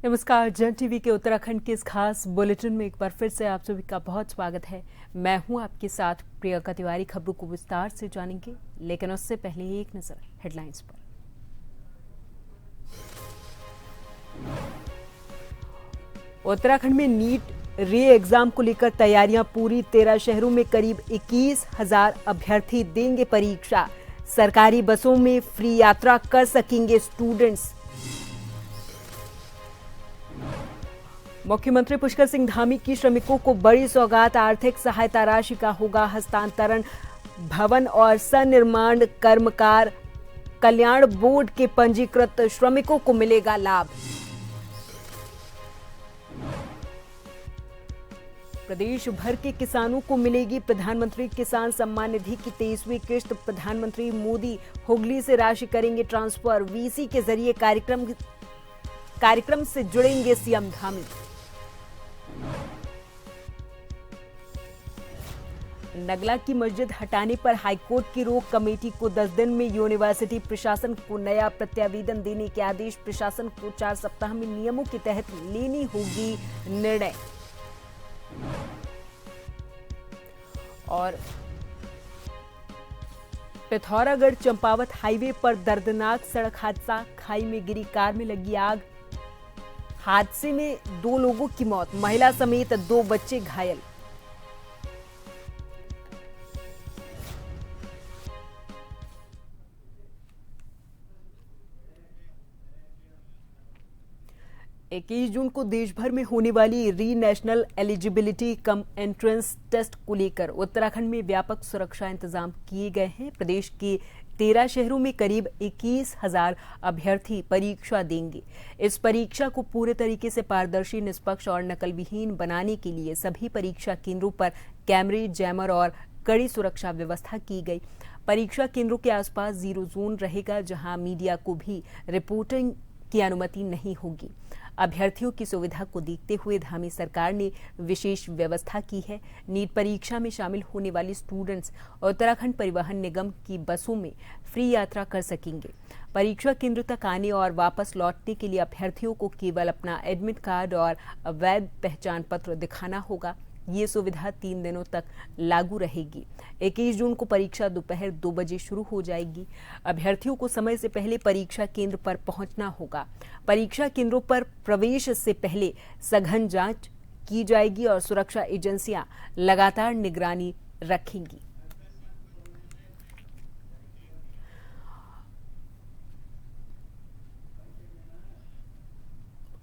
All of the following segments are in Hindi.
नमस्कार। जन टीवी के उत्तराखंड के इस खास बुलेटिन में एक बार फिर से आप सभी का बहुत स्वागत है। मैं हूं आपके साथ प्रियंका तिवारी। खबरों को विस्तार से जानेंगे, लेकिन उससे पहले एक नजर हेडलाइंस पर। उत्तराखंड में नीट री एग्जाम को लेकर तैयारियां पूरी। 13 शहरों में करीब 21,000 अभ्यर्थी देंगे परीक्षा। सरकारी बसों में फ्री यात्रा कर सकेंगे स्टूडेंट्स। मुख्यमंत्री पुष्कर सिंह धामी की श्रमिकों को बड़ी सौगात। आर्थिक सहायता राशि का होगा हस्तांतरण। भवन और सनिर्माण कर्मकार कल्याण बोर्ड के पंजीकृत श्रमिकों को मिलेगा लाभ। प्रदेश भर के किसानों को मिलेगी प्रधानमंत्री किसान सम्मान निधि की 23वीं किश्त। प्रधानमंत्री मोदी हुगली से राशि करेंगे ट्रांसफर। वीसी के जरिए कार्यक्रम से जुड़ेंगे सीएम धामी। नगला की मस्जिद हटाने पर हाईकोर्ट की रोक। कमेटी को 10 दिन में यूनिवर्सिटी प्रशासन को नया प्रत्यावेदन देने के आदेश। प्रशासन को 4 सप्ताह में नियमों के तहत लेनी होगी निर्णय। और पिथौरागढ़ चंपावत हाईवे पर दर्दनाक सड़क हादसा। खाई में गिरी कार में लगी आग। हादसे में 2 लोगों की मौत, महिला समेत 2 बच्चे घायल। इक्कीस जून को देश भर में होने वाली re national eligibility cum entrance test को लेकर उत्तराखंड में व्यापक सुरक्षा इंतजाम किए गए हैं। प्रदेश के 13 शहरों में करीब 21,000 अभ्यर्थी परीक्षा देंगे। इस परीक्षा को पूरे तरीके से पारदर्शी, निष्पक्ष और नकल विहीन बनाने के लिए सभी परीक्षा केंद्रों पर कैमरे, जैमर और कड़ी सुरक्षा व्यवस्था की गई। परीक्षा केंद्रों के आसपास जीरो जोन रहेगा, जहां मीडिया को भी रिपोर्टिंग की अनुमति नहीं होगी। अभ्यर्थियों की सुविधा को देखते हुए धामी सरकार ने विशेष व्यवस्था की है। नीट परीक्षा में शामिल होने वाले स्टूडेंट्स उत्तराखंड परिवहन निगम की बसों में फ्री यात्रा कर सकेंगे। परीक्षा केंद्र तक आने और वापस लौटने के लिए अभ्यर्थियों को केवल अपना एडमिट कार्ड और वैध पहचान पत्र दिखाना होगा। ये सुविधा 3 दिनों तक लागू रहेगी। 21 जून को परीक्षा दोपहर 2 बजे शुरू हो जाएगी। अभ्यर्थियों को समय से पहले परीक्षा केंद्र पर पहुंचना होगा। परीक्षा केंद्रों पर प्रवेश से पहले सघन जांच की जाएगी और सुरक्षा एजेंसियां लगातार निगरानी रखेंगी।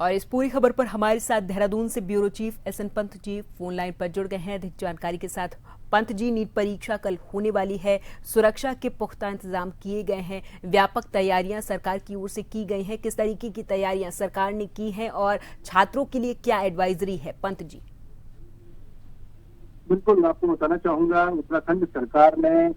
और इस पूरी खबर पर हमारे साथ देहरादून से bureau chief SN Pant ji phone line पर जुड़ गए हैं अधिक जानकारी के साथ। पंत जी, नीट परीक्षा कल होने वाली है, सुरक्षा के पुख्ता इंतजाम किए गए हैं, व्यापक तैयारियां सरकार की ओर से की गई हैं। किस तरीके की तैयारियां सरकार ने की हैं और छात्रों के लिए क्या एडवाइजरी है? पंत जी। बिल्कुल, मैं आपको बताना चाहूंगा, उत्तराखंड सरकार ने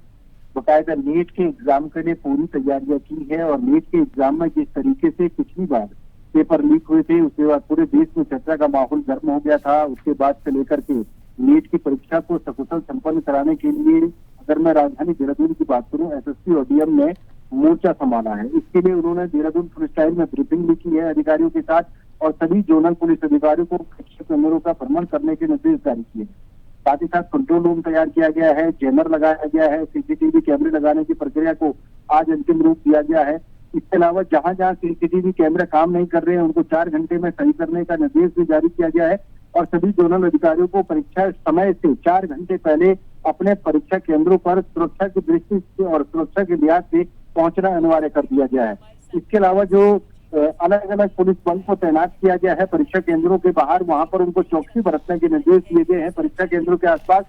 बाकायदा नीट के एग्जाम के लिए पूरी तैयारियां की है। और नीट के एग्जाम में जिस तरीके से पिछली बार पेपर लीक हुए थे, उसके बाद पूरे देश में चर्चा का माहौल गर्म हो गया था। उसके बाद से लेकर के नीट की परीक्षा को सकुशल संपन्न कराने के लिए अगर मैं राजधानी देहरादून की बात करूं, एसएसपी और डीएम ने मोर्चा संभाला है। इसके लिए उन्होंने देहरादून पुलिस लाइन में ब्रीफिंग भी की है अधिकारियों के साथ और सभी जोनल पुलिस अधिकारियों को परीक्षा केंद्रों का भ्रमण करने के निर्देश जारी किए। साथ ही साथ कंट्रोल रूम तैयार किया गया है, जैमर लगाया गया है, सीसीटीवी कैमरे लगाने की प्रक्रिया को आज अंतिम रूप दिया गया है। इसके अलावा जहां जहां सीसीटीवी कैमरे काम नहीं कर रहे हैं, उनको 4 घंटे में सही करने का निर्देश भी जारी किया गया है। और सभी जोनल अधिकारियों को परीक्षा समय से 4 घंटे पहले अपने परीक्षा केंद्रों पर सुरक्षा की दृष्टि से और सुरक्षा के लिहाज से पहुंचना अनिवार्य कर दिया गया है। इसके अलावा जो अलग अलग पुलिस बल को तैनात किया गया है परीक्षा केंद्रों के बाहर, वहां पर उनको चौकसी बरतने के निर्देश दिए गए हैं। परीक्षा केंद्रों के आसपास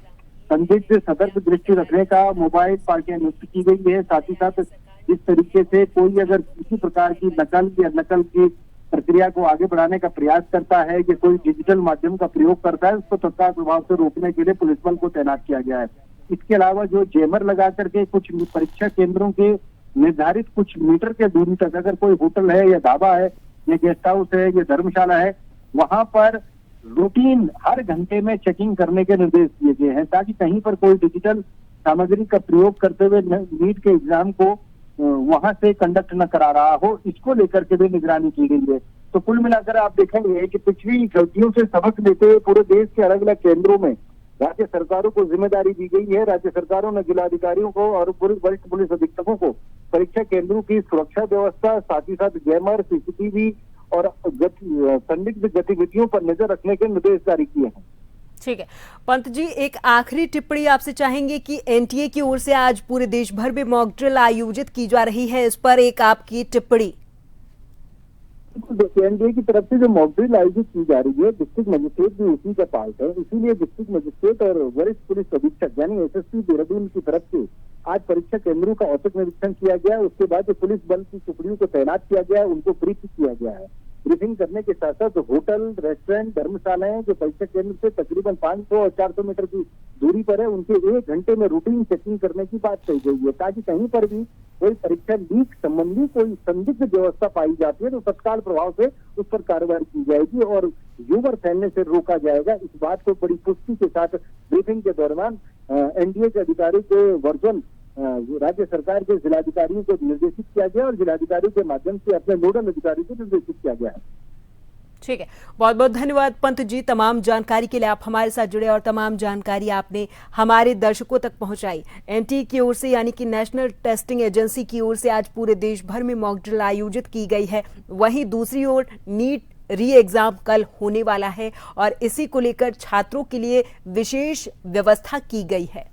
संदिग्ध सतर्क दृष्टि रखने का मोबाइल पार्टियां नियुक्त की गई है। साथ ही साथ जिस तरीके से कोई अगर किसी प्रकार की नकल या नकल की प्रक्रिया को आगे बढ़ाने का प्रयास करता है या कोई डिजिटल माध्यम का प्रयोग करता है, उसको तत्काल प्रभाव से रोकने के लिए पुलिस बल को तैनात किया गया है। इसके अलावा जो जैमर लगा करके कुछ परीक्षा केंद्रों के निर्धारित कुछ मीटर के दूरी तक अगर कोई होटल है या ढाबा है या गेस्ट हाउस है या धर्मशाला है, वहां पर रूटीन हर घंटे में चेकिंग करने के निर्देश दिए गए हैं, ताकि कहीं पर कोई डिजिटल सामग्री का प्रयोग करते हुए नीट के एग्जाम को वहां से कंडक्ट न करा रहा हो। इसको लेकर के भी निगरानी की गई है। तो कुल मिलाकर आप देखेंगे कि पिछली गलतियों से सबक लेते हुए पूरे देश के अलग अलग केंद्रों में राज्य सरकारों को जिम्मेदारी दी गई है। राज्य सरकारों ने जिलाधिकारियों को और वरिष्ठ पुलिस अधीक्षकों को परीक्षा केंद्रों की सुरक्षा व्यवस्था, साथ ही साथ जैमर, सीसीटीवी और संदिग्ध गतिविधियों पर नजर रखने के निर्देश जारी किए हैं। ठीक है पंत जी, एक आखिरी टिप्पणी आपसे चाहेंगे कि एनटीए की ओर से आज पूरे देश भर में मॉक ड्रिल आयोजित की जा रही है, इस पर एक आपकी टिप्पणी। एनडीए की तरफ से जो मॉक ड्रिल आयोजित की जा रही है, डिस्ट्रिक्ट मजिस्ट्रेट भी उसी का पार्ट है, इसीलिए डिस्ट्रिक्ट मजिस्ट्रेट और वरिष्ठ पुलिस अधीक्षक यानी एसएसपी देहरादून की तरफ से आज परीक्षा केंद्रों का औचक निरीक्षण किया गया। उसके बाद जो पुलिस बल की टुकड़ियों को तैनात किया गया है, उनको ब्रीफ किया गया है। ब्रीफिंग करने के साथ साथ होटल, रेस्टोरेंट, धर्मशालाएं जो परीक्षा केंद्र से तकरीबन 500 और 400 मीटर की दूरी पर है, उनके 1 घंटे में रूटीन चेकिंग करने की बात कही गई है, ताकि कहीं पर भी कोई परीक्षा लीक संबंधी कोई संदिग्ध व्यवस्था पाई जाती है तो तत्काल प्रभाव से उस पर कार्रवाई की जाएगी और ह्यूमर फैलने से रोका जाएगा। इस बात को बड़ी पुष्टि के साथ ब्रीफिंग के दौरान एनडीए के अधिकारी को वर्चुअल राज्य सरकार के जिलाधिकारियों को निर्देशित किया गया और जिलाधिकारी के माध्यम से अपने नोडल अधिकारी को निर्देशित किया गया है। ठीक है, बहुत बहुत धन्यवाद पंत जी, तमाम जानकारी के लिए आप हमारे साथ जुड़े और तमाम जानकारी आपने हमारे दर्शकों तक पहुंचाई। एनटीए की ओर से यानी कि नेशनल टेस्टिंग एजेंसी की ओर से आज पूरे देश भर में मॉक ड्रिल आयोजित की गई है। वहीं दूसरी ओर नीट री एग्जाम कल होने वाला है और इसी को लेकर छात्रों के लिए विशेष व्यवस्था की गई है।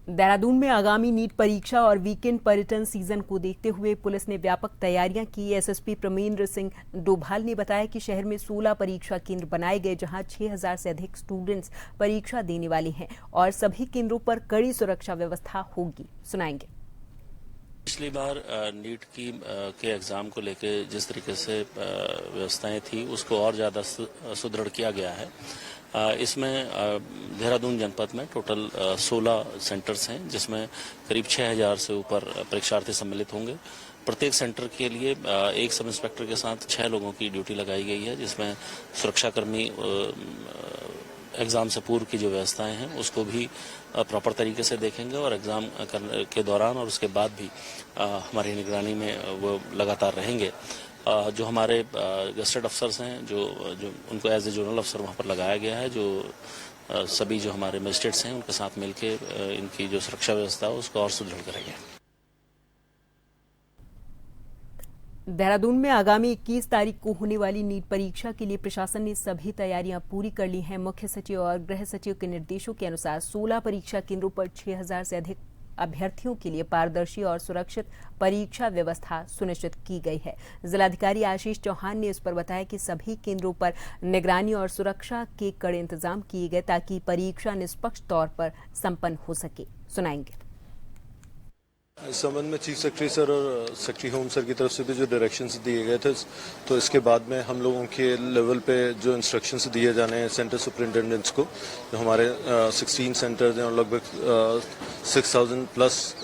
देहरादून में आगामी नीट परीक्षा और वीकेंड पर्यटन सीजन को देखते हुए पुलिस ने व्यापक तैयारियां की। एसएसपी प्रमेंद्र सिंह डोभाल ने बताया कि शहर में 16 परीक्षा केंद्र बनाए गए, जहां 6000 से अधिक स्टूडेंट्स परीक्षा देने वाले हैं और सभी केंद्रों पर कड़ी सुरक्षा व्यवस्था होगी। सुनाएंगे। पिछली बार नीट के एग्ज़ाम को लेके जिस तरीके से व्यवस्थाएं थी उसको और ज़्यादा सुदृढ़ किया गया है। इसमें देहरादून जनपद में टोटल 16 सेंटर्स हैं, जिसमें करीब 6000 से ऊपर परीक्षार्थी सम्मिलित होंगे। प्रत्येक सेंटर के लिए एक सब इंस्पेक्टर के साथ 6 लोगों की ड्यूटी लगाई गई है, जिसमें सुरक्षाकर्मी एग्ज़ाम से पूर्व की जो व्यवस्थाएं हैं उसको भी प्रॉपर तरीके से देखेंगे और एग्ज़ाम के दौरान और उसके बाद भी हमारी निगरानी में वो लगातार रहेंगे। जो हमारे गेस्टेड अफसर्स हैं जो उनको एज ए जोनल अफसर वहाँ पर लगाया गया है, जो सभी जो हमारे मजिस्ट्रेट्स हैं उनके साथ मिलके इनकी जो सुरक्षा व्यवस्था है उसको और सुदृढ़ करेंगे। देहरादून में आगामी 21 तारीख को होने वाली नीट परीक्षा के लिए प्रशासन ने सभी तैयारियां पूरी कर ली हैं। मुख्य सचिव और गृह सचिव के निर्देशों के अनुसार 16 परीक्षा केंद्रों पर 6000 से अधिक अभ्यर्थियों के लिए पारदर्शी और सुरक्षित परीक्षा व्यवस्था सुनिश्चित की गई है। जिलाधिकारी आशीष चौहान ने इस पर बताया कि सभी केंद्रों पर निगरानी और सुरक्षा के कड़े इंतजाम किए गए ताकि परीक्षा निष्पक्ष तौर पर संपन्न हो सके। सुनाएंगे। इस संबंध में चीफ सेक्रेटरी सर और सेक्रेटरी होम सर की तरफ से भी जो डायरेक्शंस दिए गए थे, तो इसके बाद में हम लोगों के लेवल पे जो इंस्ट्रक्शंस दिए जाने हैं सेंटर सुपरिटेंडेंट्स को, जो हमारे 16 सेंटर्स हैं और लगभग 6000 प्लस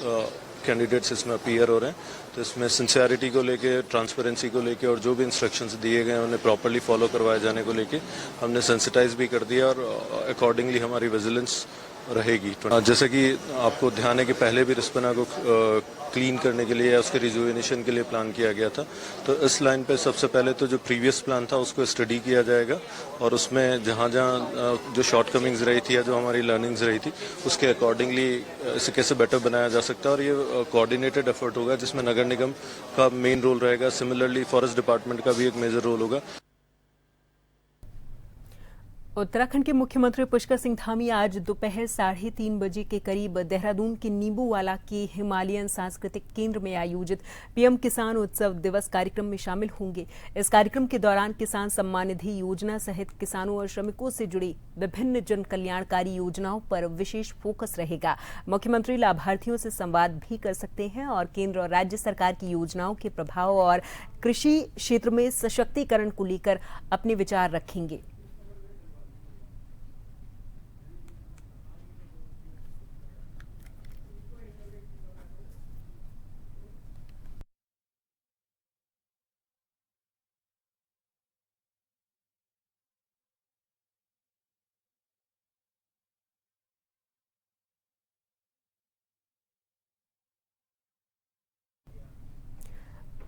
कैंडिडेट्स इसमें अपीयर हो रहे हैं, तो इसमें सिंसियरिटी को लेके, ट्रांसपेरेंसी को लेके और जो भी इंस्ट्रक्शंस दिए गए हैं उन्हें प्रॉपर्ली फॉलो करवाए जाने को लेके हमने सेंसिटाइज भी कर दिया और अकॉर्डिंगली हमारी विजिलेंस रहेगी। जैसे कि आपको ध्यान है कि पहले भी रिस्पना को क्लीन करने के लिए या उसके रिजुविनेशन के लिए प्लान किया गया था, तो इस लाइन पे सबसे पहले तो जो प्रीवियस प्लान था उसको स्टडी किया जाएगा और उसमें जहाँ जहाँ जो शॉर्टकमिंग्स रही थी या जो हमारी लर्निंग्स रही थी उसके अकॉर्डिंगली इसे कैसे बेटर बनाया जा सकता है और ये कोऑर्डिनेटेड एफर्ट होगा जिसमें नगर निगम का मेन रोल रहेगा। सिमिलरली फॉरेस्ट डिपार्टमेंट का भी एक मेजर रोल होगा। उत्तराखंड के मुख्यमंत्री पुष्कर सिंह धामी आज दोपहर 3:30 बजे के करीब देहरादून के नींबूवाला के हिमालयन सांस्कृतिक केंद्र में आयोजित पीएम किसान उत्सव दिवस कार्यक्रम में शामिल होंगे। इस कार्यक्रम के दौरान किसान सम्मान निधि योजना सहित किसानों और श्रमिकों से जुड़ी विभिन्न जन कल्याणकारी योजनाओं पर विशेष फोकस रहेगा। मुख्यमंत्री लाभार्थियों से संवाद भी कर सकते हैं और केंद्र और राज्य सरकार की योजनाओं के प्रभाव और कृषि क्षेत्र में सशक्तिकरण को लेकर अपने विचार रखेंगे।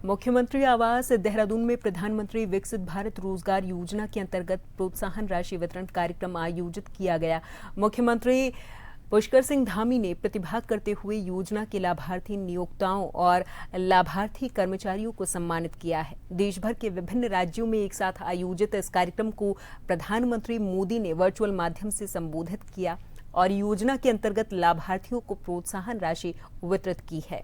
मुख्यमंत्री आवास देहरादून में प्रधानमंत्री विकसित भारत रोजगार योजना के अंतर्गत प्रोत्साहन राशि वितरण कार्यक्रम आयोजित किया गया। मुख्यमंत्री पुष्कर सिंह धामी ने प्रतिभाग करते हुए योजना के लाभार्थी नियोक्ताओं और लाभार्थी कर्मचारियों को सम्मानित किया है। देश भर के विभिन्न राज्यों में एक साथ आयोजित इस कार्यक्रम को प्रधानमंत्री मोदी ने वर्चुअल माध्यम से संबोधित किया और योजना के अंतर्गत लाभार्थियों को प्रोत्साहन राशि वितरित की है।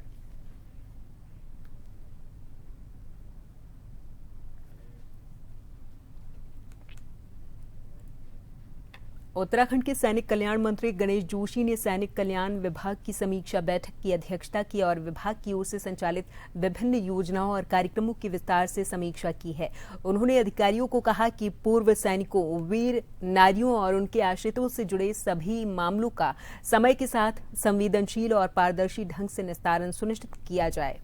उत्तराखंड के सैनिक कल्याण मंत्री गणेश जोशी ने सैनिक कल्याण विभाग की समीक्षा बैठक की अध्यक्षता की और विभाग की ओर से संचालित विभिन्न योजनाओं और कार्यक्रमों की विस्तार से समीक्षा की है। उन्होंने अधिकारियों को कहा कि पूर्व सैनिकों, वीर नारियों और उनके आश्रितों से जुड़े सभी मामलों का समय के साथ संवेदनशील और पारदर्शी ढंग से निस्तारण सुनिश्चित किया जाए।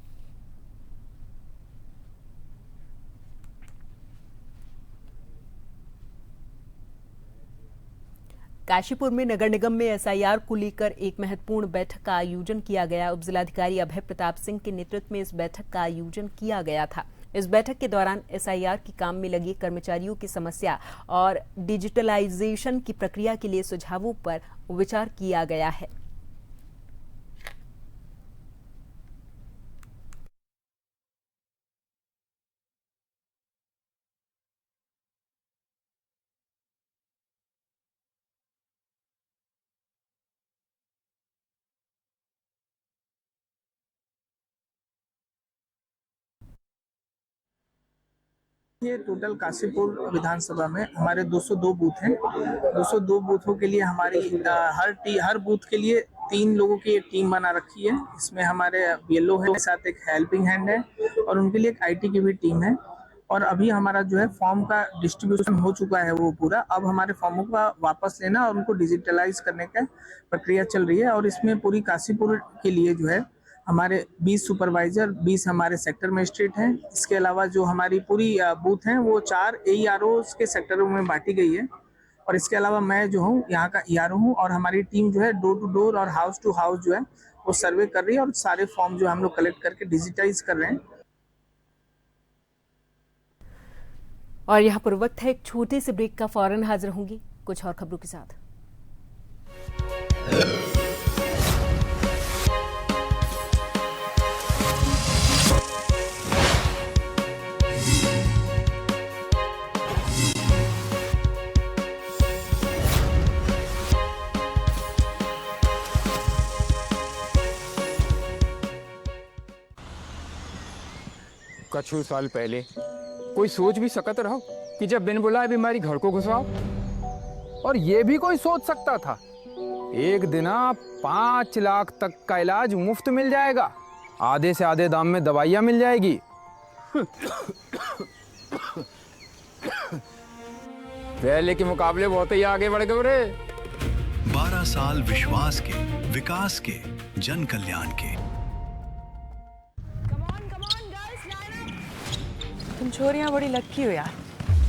काशीपुर में नगर निगम में एसआईआर को लेकर एक महत्वपूर्ण बैठक का आयोजन किया गया। उप जिलाधिकारी अभय प्रताप सिंह के नेतृत्व में इस बैठक का आयोजन किया गया था। इस बैठक के दौरान एसआईआर के काम में लगे कर्मचारियों की समस्या और डिजिटलाइजेशन की प्रक्रिया के लिए सुझावों पर विचार किया गया है। ये टोटल काशीपुर विधानसभा में हमारे 202 बूथ हैं। 202 बूथों के लिए हमारी हर बूथ के लिए 3 लोगों की एक टीम बना रखी है। इसमें हमारे बीएलओ है, साथ एक हेल्पिंग हैंड है और उनके लिए एक आईटी की भी टीम है। और अभी हमारा जो है फॉर्म का डिस्ट्रीब्यूशन हो चुका है वो पूरा। अब हमारे फॉर्मों का वापस लेना और उनको डिजिटलाइज करने का प्रक्रिया चल रही है। और इसमें पूरी काशीपुर के लिए जो है हमारे 20 सुपरवाइजर, 20 हमारे सेक्टर मजिस्ट्रेट हैं। इसके अलावा जो हमारी पूरी बूथ हैं वो 4 AEROs के सेक्टरों में बांटी गई है। और इसके अलावा मैं जो हूँ यहाँ का ERO हूँ और हमारी टीम जो है डोर टू डोर और हाउस टू हाउस जो है वो सर्वे कर रही है और सारे फॉर्म जो हम लोग कलेक्ट करके डिजिटाइज कर रहे हैं। और यहाँ पर वक्त है एक छोटे से ब्रेक का। फौरन हाजिर होंगी कुछ और खबरों के साथ। कछु साल पहले कोई सोच भी सकत रहो कि जब बिन बुलाए बीमारी घर को घुसवाओ। और ये भी कोई सोच सकता था एक दिन 5 लाख तक का इलाज मुफ्त मिल जाएगा, आधे से आधे दाम में दवाइयाँ मिल जाएगी। पहले के मुकाबले बहुत ही आगे बढ़ गए रे। 12 साल विश्वास के, विकास के, जन कल्याण के। तुम छोरियां बड़ी लक्की हो यार।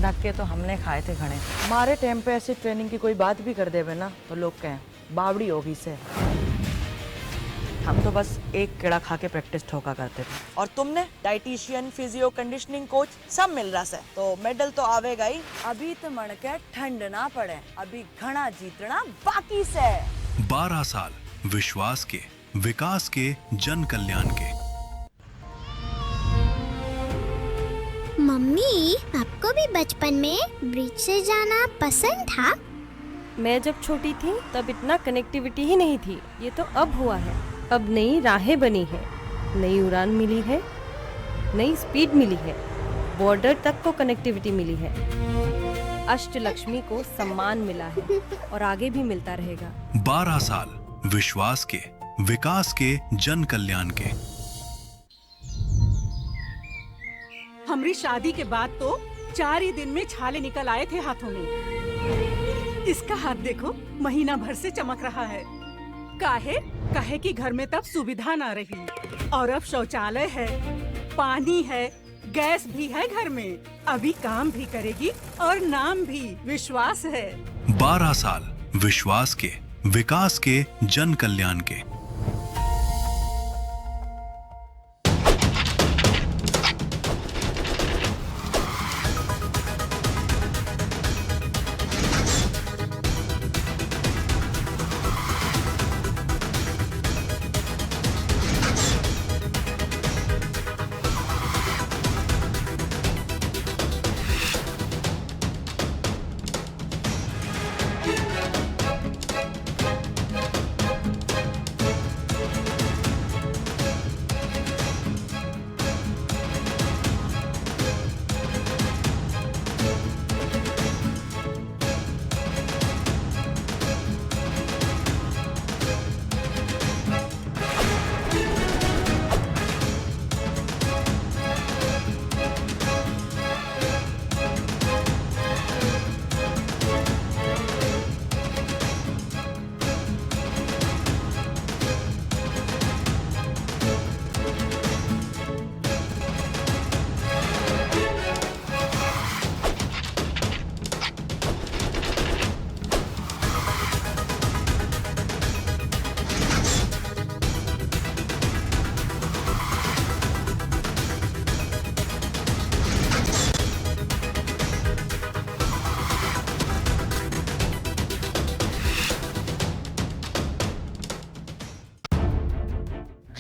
धक्के तो हमने खाए थे घने। हमारे टाइम पे ऐसी ट्रेनिंग की कोई बात भी कर देवे ना तो लोग कहें बावड़ी होगी से। हम तो बस एक कीड़ा खा के प्रैक्टिस ठोका करते थे। और तुमने डाइटिशियन, फिजियो, कंडीशनिंग कोच सब मिल रहा है तो मेडल तो आवेगा ही। अभी तो मण के ठंड ना पड़े, अभी घना जीतना बाकी से। 12 साल विश्वास के, विकास के, जन कल्याण के। मम्मी, आपको भी बचपन में ब्रिज से जाना पसंद था? मैं जब छोटी थी तब इतना कनेक्टिविटी ही नहीं थी। ये तो अब हुआ है। अब नई राहें बनी है, नई उड़ान मिली है, नई स्पीड मिली है, बॉर्डर तक को कनेक्टिविटी मिली है, अष्टलक्ष्मी को सम्मान मिला है और आगे भी मिलता रहेगा। 12 साल विश्वास के, विकास के, जन कल्याण के। हमारी शादी के बाद तो 4 ही दिन में छाले निकल आए थे हाथों में। इसका हाथ देखो, महीना भर से चमक रहा है। काहे कि घर में तब सुविधा ना रही। और अब शौचालय है, पानी है, गैस भी है घर में। अभी काम भी करेगी और नाम भी विश्वास है। 12 साल विश्वास के, विकास के, जन कल्याण के।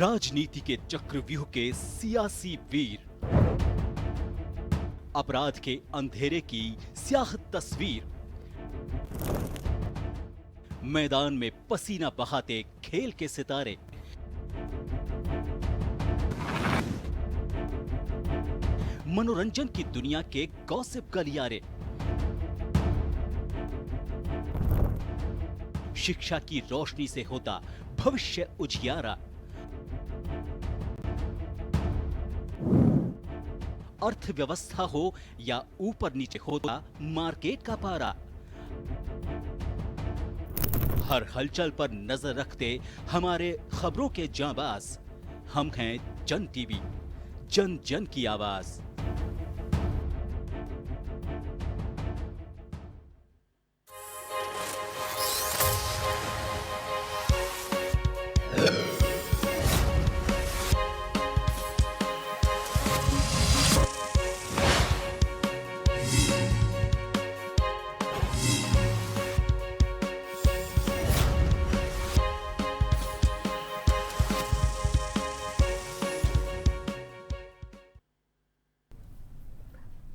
राजनीति के चक्रव्यूह के सियासी वीर, अपराध के अंधेरे की स्याह तस्वीर, मैदान में पसीना बहाते खेल के सितारे, मनोरंजन की दुनिया के गॉसिप गलियारे, शिक्षा की रोशनी से होता भविष्य उजियारा, अर्थव्यवस्था हो या ऊपर नीचे होता मार्केट का पारा, हर हलचल पर नजर रखते हमारे खबरों के जांबाज। हम हैं जन टीवी, जन जन की आवाज।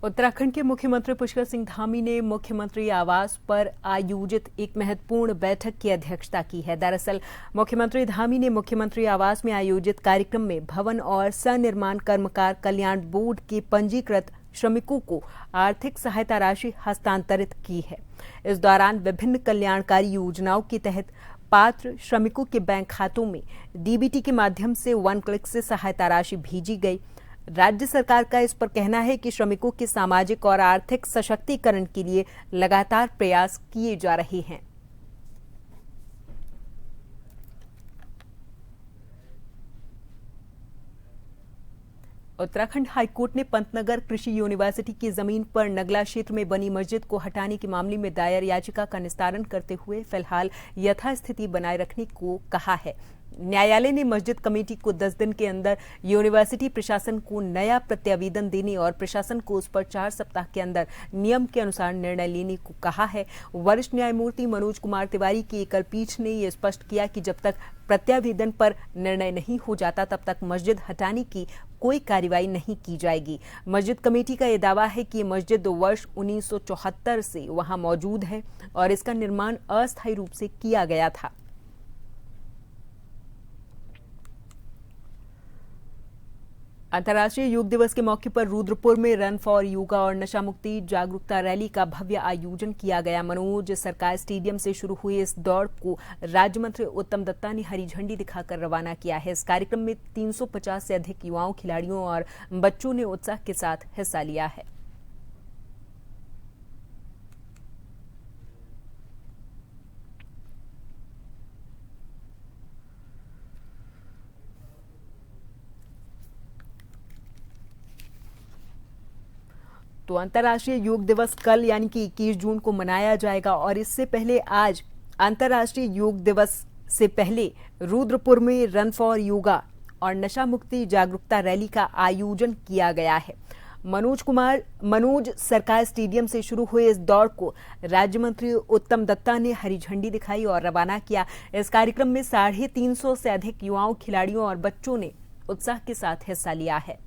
उत्तराखंड के मुख्यमंत्री पुष्कर सिंह धामी ने मुख्यमंत्री आवास पर आयोजित एक महत्वपूर्ण बैठक की अध्यक्षता की है। दरअसल मुख्यमंत्री धामी ने मुख्यमंत्री आवास में आयोजित कार्यक्रम में भवन और सनिर्माण कर्मकार कल्याण बोर्ड के पंजीकृत श्रमिकों को आर्थिक सहायता राशि हस्तांतरित की है। इस दौरान विभिन्न कल्याणकारी योजनाओं के तहत पात्र श्रमिकों के बैंक खातों में डीबीटी के माध्यम से 1 क्लिक से सहायता राशि भेजी गई। राज्य सरकार का इस पर कहना है कि श्रमिकों के सामाजिक और आर्थिक सशक्तिकरण के लिए लगातार प्रयास किए जा रहे हैं। उत्तराखंड हाईकोर्ट ने पंतनगर कृषि यूनिवर्सिटी की जमीन पर नगला क्षेत्र में बनी मस्जिद को हटाने के मामले में दायर याचिका का निस्तारण करते हुए फिलहाल यथास्थिति बनाए रखने को कहा है। न्यायालय ने मस्जिद कमेटी को 10 दिन के अंदर यूनिवर्सिटी प्रशासन को नया प्रत्यावेदन देने और प्रशासन को उस पर 4 सप्ताह के अंदर नियम के अनुसार निर्णय लेने को कहा है। वरिष्ठ न्यायमूर्ति मनोज कुमार तिवारी की एकल पीठ ने यह स्पष्ट किया कि जब तक प्रत्यावेदन पर निर्णय नहीं हो जाता तब तक मस्जिद हटाने की कोई कार्रवाई नहीं की जाएगी। मस्जिद कमेटी का यह दावा है कि मस्जिद वर्ष 1974 से वहां मौजूद है और इसका निर्माण अस्थायी रूप से किया गया था। अंतर्राष्ट्रीय योग दिवस के मौके पर रुद्रपुर में रन फॉर योगा और नशा मुक्ति जागरूकता रैली का भव्य आयोजन किया गया। मनोज सरकार स्टेडियम से शुरू हुई इस दौड़ को राज्य मंत्री उत्तम दत्ता ने हरी झंडी दिखाकर रवाना किया है। इस कार्यक्रम में 350 से अधिक युवाओं, खिलाड़ियों और बच्चों ने उत्साह के साथ हिस्सा लिया है। तो अंतर्राष्ट्रीय योग दिवस कल यानी कि 21 जून को मनाया जाएगा और इससे पहले आज अंतर्राष्ट्रीय योग दिवस से पहले रुद्रपुर में रन फॉर योगा और नशा मुक्ति जागरूकता रैली का आयोजन किया गया है। मनोज सरकार स्टेडियम से शुरू हुए इस दौड़ को राज्य मंत्री उत्तम दत्ता ने हरी झंडी दिखाई और रवाना किया। इस कार्यक्रम में 350 से अधिक युवाओं, खिलाड़ियों और बच्चों ने उत्साह के साथ हिस्सा लिया है।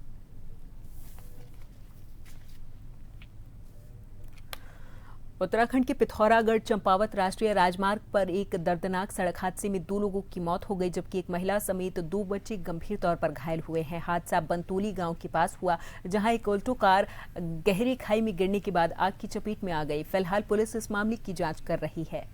उत्तराखंड के पिथौरागढ़ चंपावत राष्ट्रीय राजमार्ग पर एक दर्दनाक सड़क हादसे में 2 लोगों की मौत हो गई, जबकि एक महिला समेत 2 बच्चे गंभीर तौर पर घायल हुए हैं। हादसा बंतोली गांव के पास हुआ, जहां एक ऑल्टो कार गहरी खाई में गिरने के बाद आग की चपेट में आ गई। फिलहाल पुलिस इस मामले की जांच कर रही है।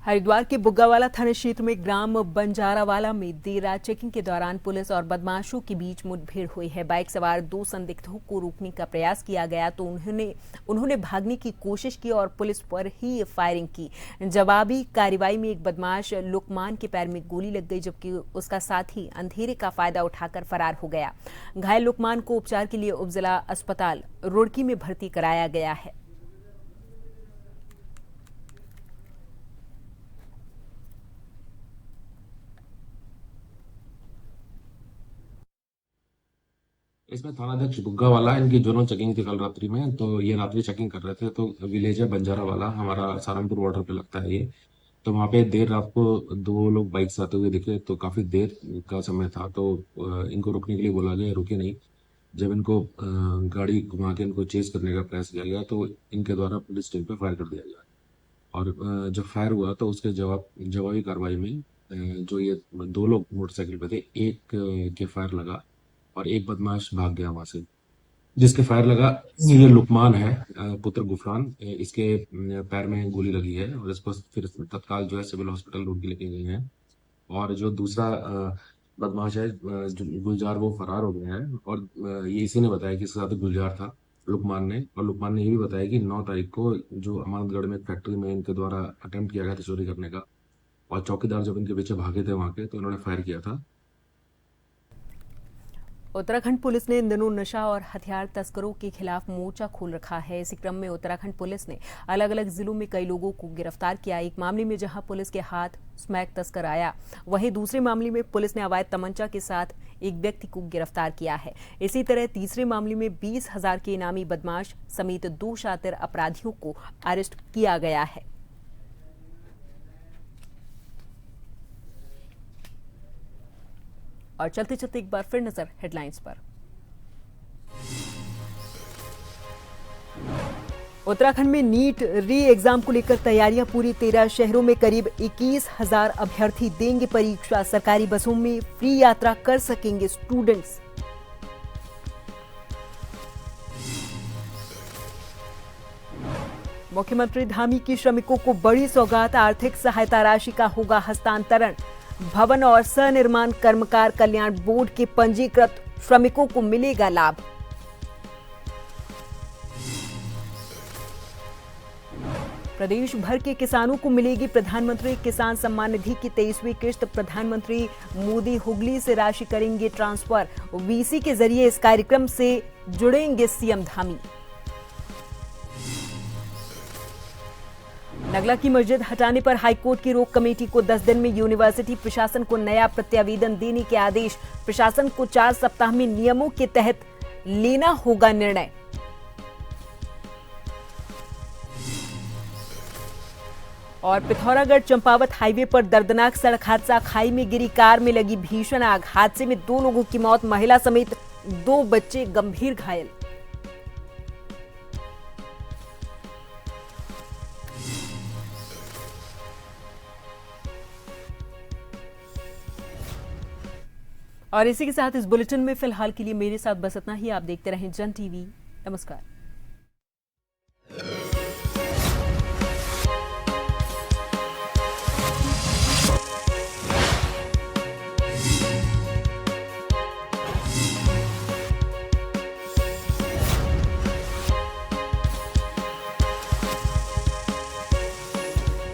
हरिद्वार के बुग्गावाला थाना क्षेत्र में ग्राम बंजारावाला में देर रात चेकिंग के दौरान पुलिस और बदमाशों के बीच मुठभेड़ हुई है। बाइक सवार 2 संदिग्धों को रोकने का प्रयास किया गया तो उन्होंने भागने की कोशिश की और पुलिस पर ही फायरिंग की। जवाबी कार्रवाई में एक बदमाश लुकमान के पैर में गोली लग गई, जबकि उसका साथी अंधेरे का फायदा उठाकर फरार हो गया। घायल लुकमान को उपचार के लिए उपजिला अस्पताल रुड़की में भर्ती कराया गया है। इसमें थानाध्यक्ष बुग्गा वाला इनकी दोनों चेकिंग थी कल रात्रि में। तो ये रात्रि चेकिंग कर रहे थे, तो विलेज है बंजारा वाला, हमारा सहारनपुर बॉर्डर पे लगता है ये। तो वहाँ पे देर रात को दो लोग बाइक से आते हुए दिखे, तो काफी देर का समय था, तो इनको रुकने के लिए बोला गया, रुके नहीं। जब इनको गाड़ी घुमा के इनको चेज करने का प्रयास किया गया, तो इनके द्वारा पुलिस टीम पे फायर कर दिया गया। और जब फायर हुआ तो उसके जवाबी कार्रवाई में जो ये दो लोग मोटरसाइकिल पे थे, एक के फायर लगा और एक बदमाश भाग गया वहां से। जिसके फायर लगा ये लुकमान है, पुत्र गुफरान। इसके पैर में गोली लगी है और इसको फिर तत्काल जो है सिविल हॉस्पिटल रोड के लेके गए हैं। और जो दूसरा बदमाश है गुलजार, वो फरार हो गया है। और ये इसी ने बताया कि इसके साथ गुलजार था, लुकमान ने। और लुकमान ने ये भी बताया कि 9 तारीख को जो अमानतगढ़ में एक फैक्ट्री में इनके द्वारा अटेम्प्ट किया गया था चोरी करने का, और चौकीदार जब इनके पीछे भागे थे वहां के, तो इन्होंने फायर किया था। उत्तराखंड पुलिस ने इन दिनों नशा और हथियार तस्करों के खिलाफ मोर्चा खोल रखा है। इसी क्रम में उत्तराखंड पुलिस ने अलग अलग जिलों में कई लोगों को गिरफ्तार किया। एक मामले में जहां पुलिस के हाथ स्मैक तस्कर आया, वहीं दूसरे मामले में पुलिस ने अवैध तमंचा के साथ एक व्यक्ति को गिरफ्तार किया है। इसी तरह तीसरे मामले में 20,000 के इनामी बदमाश समेत 2 शातिर अपराधियों को अरेस्ट किया गया है। और चलते चलते एक बार फिर नजर हेडलाइंस पर। उत्तराखंड में नीट री एग्जाम को लेकर तैयारियां पूरी। 13 शहरों में करीब 21,000 अभ्यर्थी देंगे परीक्षा। सरकारी बसों में फ्री यात्रा कर सकेंगे स्टूडेंट्स। मुख्यमंत्री धामी की श्रमिकों को बड़ी सौगात। आर्थिक सहायता राशि का होगा हस्तांतरण। भवन और सनिर्माण कर्मकार कल्याण बोर्ड के पंजीकृत श्रमिकों को मिलेगा लाभ। प्रदेश भर के किसानों को मिलेगी प्रधानमंत्री किसान सम्मान निधि की 23वीं किश्त। प्रधानमंत्री मोदी हुगली से राशि करेंगे ट्रांसफर। वीसी के जरिए इस कार्यक्रम से जुड़ेंगे सीएम धामी। नगला की मस्जिद हटाने पर हाईकोर्ट की रोक कमेटी को 10 दिन में यूनिवर्सिटी प्रशासन को नया प्रत्यावेदन देने के आदेश। प्रशासन को 4 सप्ताह में नियमों के तहत लेना होगा निर्णय। और पिथौरागढ़ चंपावत हाईवे पर दर्दनाक सड़क हादसा। खाई में गिरी कार में लगी भीषण आग। हादसे में 2 लोगों की मौत, महिला समेत 2 बच्चे गंभीर घायल। और इसी के साथ इस बुलेटिन में फिलहाल के लिए मेरे साथ बस इतना ही। आप देखते रहें जन टीवी। नमस्कार।